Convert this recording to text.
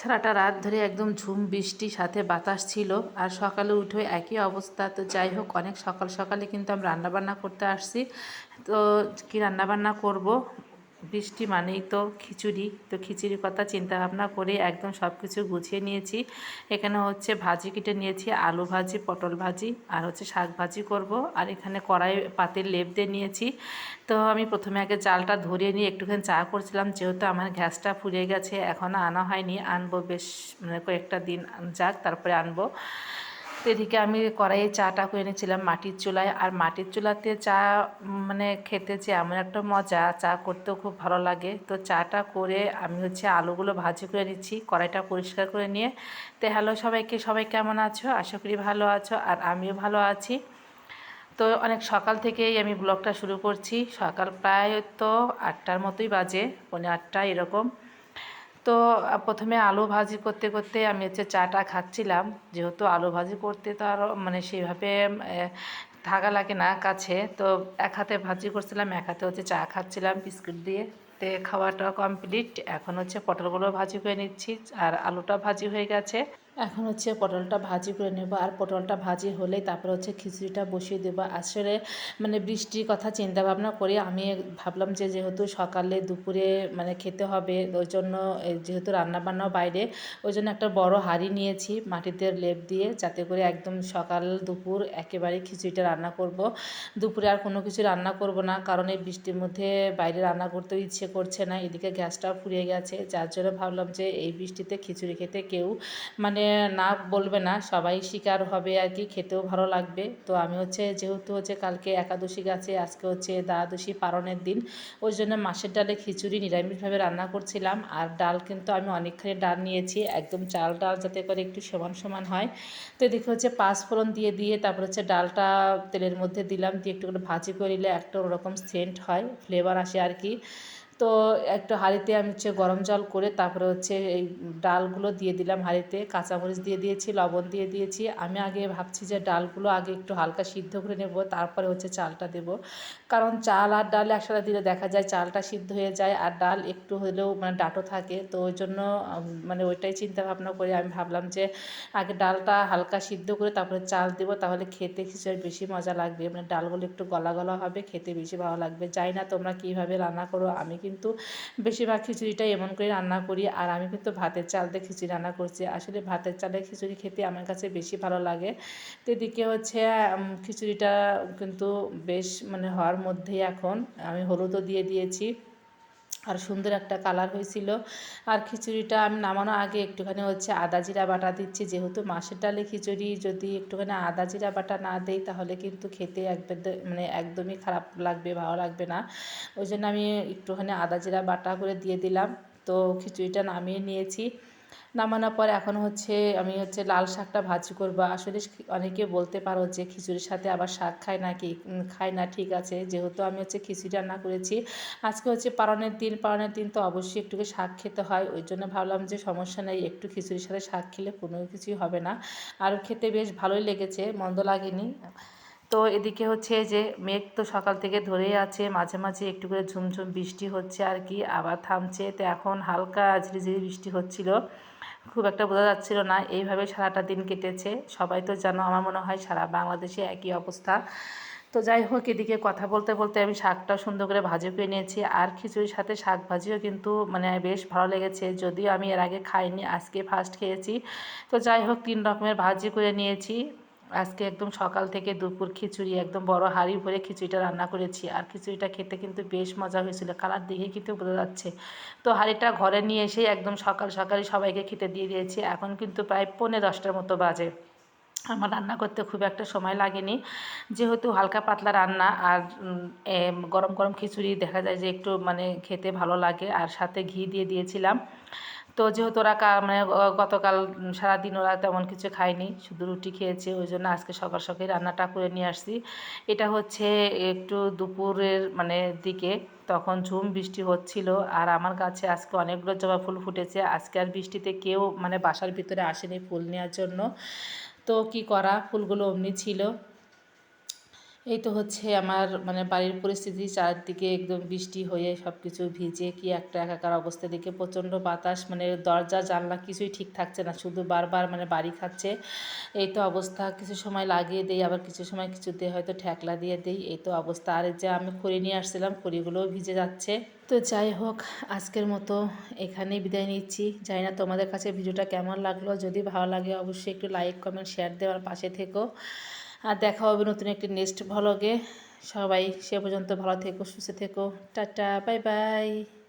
সারাটা রাত ধরে একদম ঝুম বৃষ্টি সাথে বাতাস ছিল। আর সকালে উঠে একই অবস্থা। তো যাই হোক, অনেক সকাল সকালে কিন্তু আমি রান্নাবান্না করতে আসছি। তো কি রান্নাবান্না করব, বৃষ্টি মানেই তো খিচুড়ি। তো খিচুড়ির কথা চিন্তা ভাবনা করে একদম সব কিছু গুছিয়ে নিয়েছি। এখানে হচ্ছে ভাজি কেটে নিয়েছি, আলু ভাজি, পটল ভাজি, আর হচ্ছে শাক ভাজি করব। আর এখানে কড়াই পাতিল লেপ দিয়ে নিয়েছি। তো আমি প্রথমে আগে চালটা ধরিয়ে নিয়ে একটুখানি চা করছিলাম, যেহেতু আমার গ্যাসটা ফুরিয়ে গেছে, এখনও আনা হয়নি, আনবো বেশ মানে কয়েকটা দিন যাক তারপরে আনবো। তো এদিকে আমি কড়াইয়ে চাটা করে এনেছিলাম মাটির চুলায়। আর মাটির চুলাতে চা মানে খেতে যে এমন একটা মজা, চা করতেও খুব ভালো লাগে। তো চাটা করে আমি হচ্ছে আলুগুলো ভাজি করে নিচ্ছি, কড়াইটা পরিষ্কার করে নিয়ে। তো হ্যালো সবাইকে, সবাই কেমন আছো? আশা করি ভালো আছো, আর আমিও ভালো আছি। তো অনেক সকাল থেকেই আমি ব্লগটা শুরু করছি। সকাল প্রায় তো 8টার মতোই বাজে, 8:45 এরকম। তো প্রথমে আলু ভাজি করতে করতে আমি হচ্ছে চাটা খাচ্ছিলাম। যেহেতু আলু ভাজি করতে তো আরও মানে সেইভাবে থাকা লাগে না কাছে। তো এক হাতে ভাজি করছিলাম, এক হাতে হচ্ছে চা খাচ্ছিলাম বিস্কুট দিয়ে। তে খাওয়াটা কমপ্লিট। এখন হচ্ছে পটলগুলো ভাজি করে নিচ্ছি, আর আলুটা ভাজি হয়ে গেছে। এখন হচ্ছে পটলটা ভাজি করে নেব। আর পটলটা ভাজি হলেই তারপর হচ্ছে খিচুড়িটা বসিয়ে দেবো। আসলে মানে বৃষ্টির কথা চিন্তা ভাবনা করি আমি ভাবলাম যে যেহেতু সকালে দুপুরে মানে খেতে হবে, ওই জন্য যেহেতু রান্নাবান্নাও বাইরে, ওই জন্য একটা বড় হাঁড়ি নিয়েছি মাটিতে লেপ দিয়ে, যাতে করে একদম সকাল দুপুর একেবারে খিচুড়িটা রান্না করব। দুপুরে আর কোনো কিছু রান্না করব না, কারণ এই বৃষ্টির মধ্যে বাইরে রান্না করতেও ইচ্ছে করছে না। এদিকে গ্যাসটাও ফুরিয়ে গেছে, যার জন্য ভাবলাম যে এই বৃষ্টিতে খিচুড়ি খেতে কেউ মানে না বলবে না, সবাই শিকার হবে আর কি, খেতেও ভালো লাগবে। তো আমি হচ্ছে যেহেতু হচ্ছে কালকে একাদশী গেছে, আজকে হচ্ছে দ্বাদশী পারণের দিন, ওই জন্য মাছের ডালে খিচুড়ি নিরামিষভাবে রান্না করছিলাম। আর ডাল কিন্তু আমি অনেকখানি ডাল নিয়েছি, একদম চাল ডাল যাতে করে একটু সমান সমান হয়। তো এদিকে হচ্ছে পাঁচফোড়ন দিয়ে দিয়ে তারপর হচ্ছে ডালটা তেলের মধ্যে দিলাম, দিয়ে একটু করে ভাজি করে নিলে একটা ওরকম সেন্ট হয়, ফ্লেভার আসে আর কি। তো একটা হাঁড়িতে আমি হচ্ছে গরম জল করে তারপরে হচ্ছে এই ডালগুলো দিয়ে দিলাম হাঁড়িতে, কাঁচামরিচ দিয়ে দিয়েছি, লবণ দিয়ে দিয়েছি। আমি আগে ভাবছি যে ডালগুলো আগে একটু হালকা সিদ্ধ করে নেব, তারপরে হচ্ছে চালটা দেব। কারণ চাল আর ডাল একসাথে দিলে দেখা যায় চালটা সিদ্ধ হয়ে যায় আর ডাল একটু হলেও মানে ডাঁটো থাকে। তো ওই জন্য মানে ওইটাই চিন্তা ভাবনা করে আমি ভাবলাম যে আগে ডালটা হালকা সিদ্ধ করে তারপরে চাল দেবো, তাহলে খেতে খিচুড়ি বেশি মজা লাগবে, মানে ডালগুলো একটু গলা গলা হবে, খেতে বেশি ভালো লাগবে। জানি না তোমরা কীভাবে রান্না করো, আমি কিন্তু বেশিরভাগ খিচুড়িটা এমন করে রান্না করি। আর আমি কিন্তু ভাতের চাল দিয়ে খিচুড়ি রান্না করছি, আসলে ভাতের চালের খিচুড়ি খেতে আমার কাছে বেশি ভালো লাগে। তো এদিকে হচ্ছে খিচুড়িটা কিন্তু বেশ মানে হওয়ার মধ্যেই, এখন আমি হলুদও দিয়ে দিয়েছি, আর সুন্দর একটা কালার হয়েছিল। আর খিচুড়িটা আমি নামানোর আগে একটুখানি হচ্ছে আদা জিরা বাটা দিচ্ছি, যেহেতু মাছের ডালে খিচুড়ি যদি একটুখানি আদা জিরা বাটা না দেই তাহলে কিন্তু খেতে একদম মানে একদমই খারাপ লাগবে, ভালো লাগবে না। ওই জন্য আমি একটুখানি আদা জিরা বাটা করে দিয়ে দিলাম। তো খিচুড়িটা নামিয়ে নিয়েছি। নামানোর পর এখন হচ্ছে আমি হচ্ছে লাল শাকটা ভাজি করব। আসলে অনেকে বলতে পারো যে খিচুড়ির সাথে আবার শাক খায় নাকি, খায় না, ঠিক আছে। যেহেতু আমি হচ্ছে খিচুড়ি রান্না করেছি, আজকে হচ্ছে পারণের দিন, পারণের দিন তো অবশ্যই একটু শাক খেতে হয়। ওই জন্য ভাবলাম যে সমস্যা নেই, একটু খিচুড়ির সাথে শাক খেলে কোনো কিছুই হবে না। আর খেতে বেশ ভালোই লেগেছে, মন্দ লাগেনি। তো এদিকে হচ্ছে যে মেঘ তো সকাল থেকে ধরেই আছে, মাঝে মাঝে একটু করে ঝুমঝুম বৃষ্টি হচ্ছে আর কি, আবার থামছে। তো এখন হালকা ঝিরিঝিরি বৃষ্টি হচ্ছিল, খুব একটা বোঝা যাচ্ছিল না। এইভাবে সারাটা দিন কেটেছে। সবাই তো জানো, আমার মনে হয় সারা বাংলাদেশে একই অবস্থা। তো যাই হোক, এদিকে কথা বলতে বলতে আমি শাকটা সুন্দর করে ভাজি করে নিয়েছি। আর খিচুড়ির সাথে শাক ভাজিও কিন্তু মানে বেশ ভালো লেগেছে, যদিও আমি এর আগে খাইনি, আজকে ফার্স্ট খেয়েছি। তো যাই হোক, 3 রকমের ভাজি করে নিয়েছি। আজকে একদম সকাল থেকে দুপুর খিচুড়ি, একদম বড় হাঁড়ি ভরে খিচুড়িটা রান্না করেছি। আর খিচুড়িটা খেতে কিন্তু বেশ মজা হয়েছিল, কালার দেখে কিন্তু বোঝা যাচ্ছে। তো হাঁড়িটা ঘরে নিয়ে এসে একদম সকাল সকালই সবাইকে খেতে দিয়ে দিয়েছি। এখন কিন্তু প্রায় 9:45টার মতো বাজে। আমার রান্না করতে খুব একটা সময় লাগেনি, যেহেতু হালকা পাতলা রান্না। আর গরম গরম খিচুড়ি দেখা যায় যে একটু মানে খেতে ভালো লাগে। আর সাথে ঘি দিয়ে দিয়েছিলাম। তো যেহেতু ওরা মানে গতকাল সারাদিন ওরা তেমন কিছু খায়নি, শুধু রুটি খেয়েছে, ওই জন্য আজকে সকাল সকাল রান্নাটা করে নিয়ে আসছি। এটা হচ্ছে একটু দুপুরের মানে দিকে, তখন ঝুম বৃষ্টি হচ্ছিল। আর আমার কাছে আজকে অনেকগুলো জবা ফুল ফুটেছে। আজকে আর বৃষ্টিতে কেউ মানে বাসার ভিতরে আসেনি ফুল নেওয়ার জন্য। তো কি করা, ফুলগুলো অমনি ছিল। এই তো হচ্ছে আমার মানে বাড়ির পরিস্থিতি, চারদিকে একদম বৃষ্টি হয়ে সব কিছু ভিজে কি একটা একাকার অবস্থা, দিকে প্রচণ্ড বাতাস, মানে দরজা জানলা কিছুই ঠিক থাকছে না, শুধু বারবার মানে বাড়ি খাচ্ছে। এই তো অবস্থা, কিছু সময় লাগিয়ে দেই, আবার কিছু সময় কিছুতে হয়তো ঠেকলা দিয়ে দেই, এই তো অবস্থা। আর এই যে আমি খড়ি নিয়ে আসছিলাম, খড়িগুলোও ভিজে যাচ্ছে। তো যাই হোক, আজকের মতো এখানেই বিদায় নিচ্ছি। জানি না তোমাদের কাছে ভিডিওটা কেমন লাগলো, যদি ভালো লাগে অবশ্যই একটু লাইক কমেন্ট শেয়ার দেওয়ার পাশে থেকো। আর দেখা হবে নতুন একটি নেক্সট ভ্লগে। সবাই সে পর্যন্ত ভালো থেকো, সুস্থ থেকো, টাটা, বাই বাই।